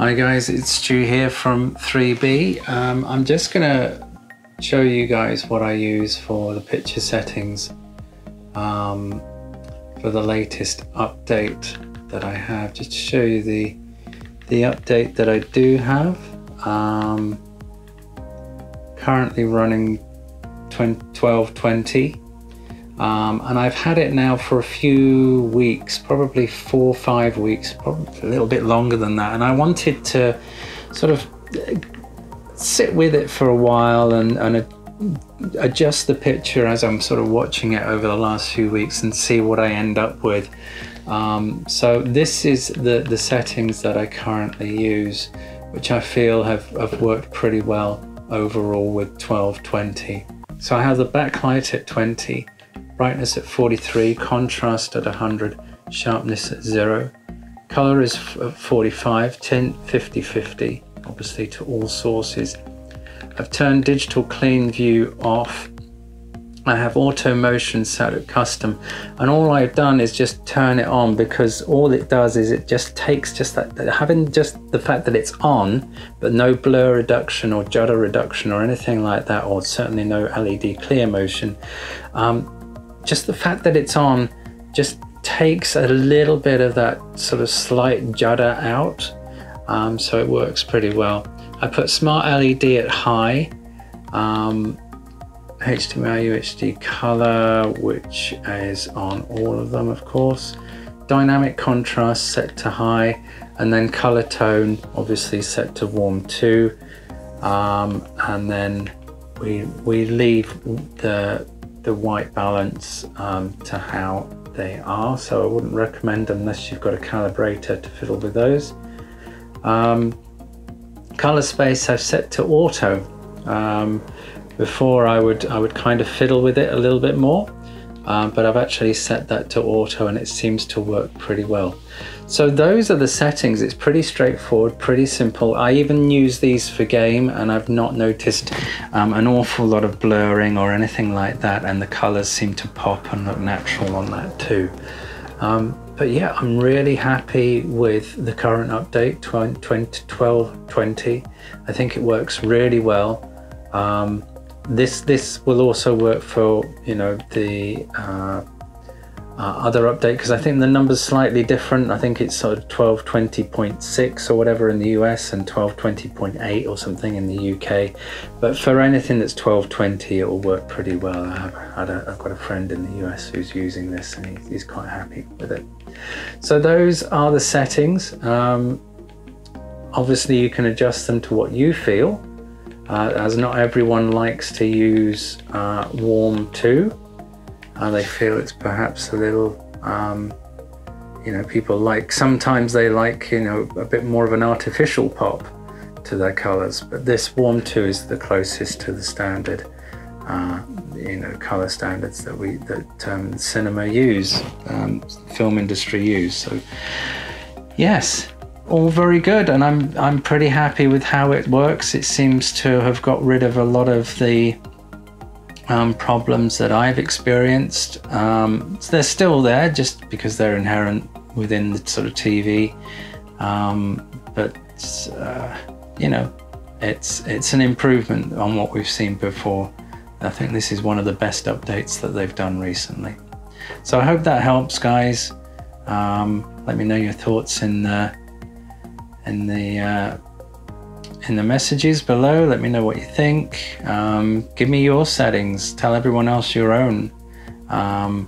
Hi guys, it's Stu here from 3B. I'm just gonna show you guys what I use for the picture settings for the latest update that I have. Just to show you the update that I do have. Currently running 1220. And I've had it now for a few weeks, probably 4 or 5 weeks, probably a little bit longer than that. And I wanted to sort of sit with it for a while and adjust the picture as I'm sort of watching it over the last few weeks and see what I end up with. So this is the settings that I currently use, which I feel have worked pretty well overall with 1220. So I have the backlight at 20. Brightness at 43, contrast at 100, sharpness at 0. Color is 45, tint 50/50, obviously to all sources. I've turned digital clean view off. I have auto motion set at custom, and all I've done is just turn it on, because all it does is it just takes having just the fact that it's on, but no blur reduction or judder reduction or anything like that, or certainly no LED clear motion. Just the fact that it's on just takes a little bit of that sort of slight judder out, so it works pretty well. I put smart LED at high, HDMI UHD color, which is on all of them, of course. Dynamic contrast set to high, and then color tone obviously set to warm 2, and then we leave the white balance to how they are, so I wouldn't recommend unless you've got a calibrator to fiddle with those. Color space I've set to auto. Before I would kind of fiddle with it a little bit more, but I've actually set that to auto and it seems to work pretty well. So those are the settings. It's pretty straightforward, pretty simple. I even use these for game and I've not noticed an awful lot of blurring or anything like that, and the colors seem to pop and look natural on that too. But yeah, I'm really happy with the current update, 1220. I think it works really well. This will also work for, you know, the other update, because I think the number's slightly different. I think it's sort of 1220.6 or whatever in the US and 1220.8 or something in the UK. But for anything that's 1220, it will work pretty well. I've got a friend in the US who's using this and he's quite happy with it. So those are the settings. Obviously you can adjust them to what you feel. As not everyone likes to use warm 2. They feel it's perhaps a little, you know, people like, sometimes they like, you know, a bit more of an artificial pop to their colors, but this warm 2 is the closest to the standard, you know, color standards that cinema use, film industry use. So yes, all very good, and I'm pretty happy with how it works. It seems to have got rid of a lot of the problems that I've experienced. They're still there just because they're inherent within the sort of TV, but you know, it's an improvement on what we've seen before. I think this is one of the best updates that they've done recently. So I hope that helps, guys. Let me know your thoughts in the messages below. Let me know what you think. Give me your settings, tell everyone else your own, and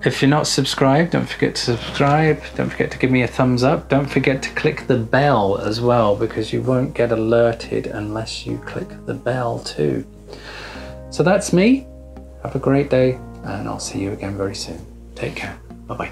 if you're not subscribed, don't forget to subscribe. Don't forget to give me a thumbs up. Don't forget to click the bell as well, because you won't get alerted unless you click the bell too. So that's me. Have a great day, and I'll see you again very soon. Take care. Bye bye.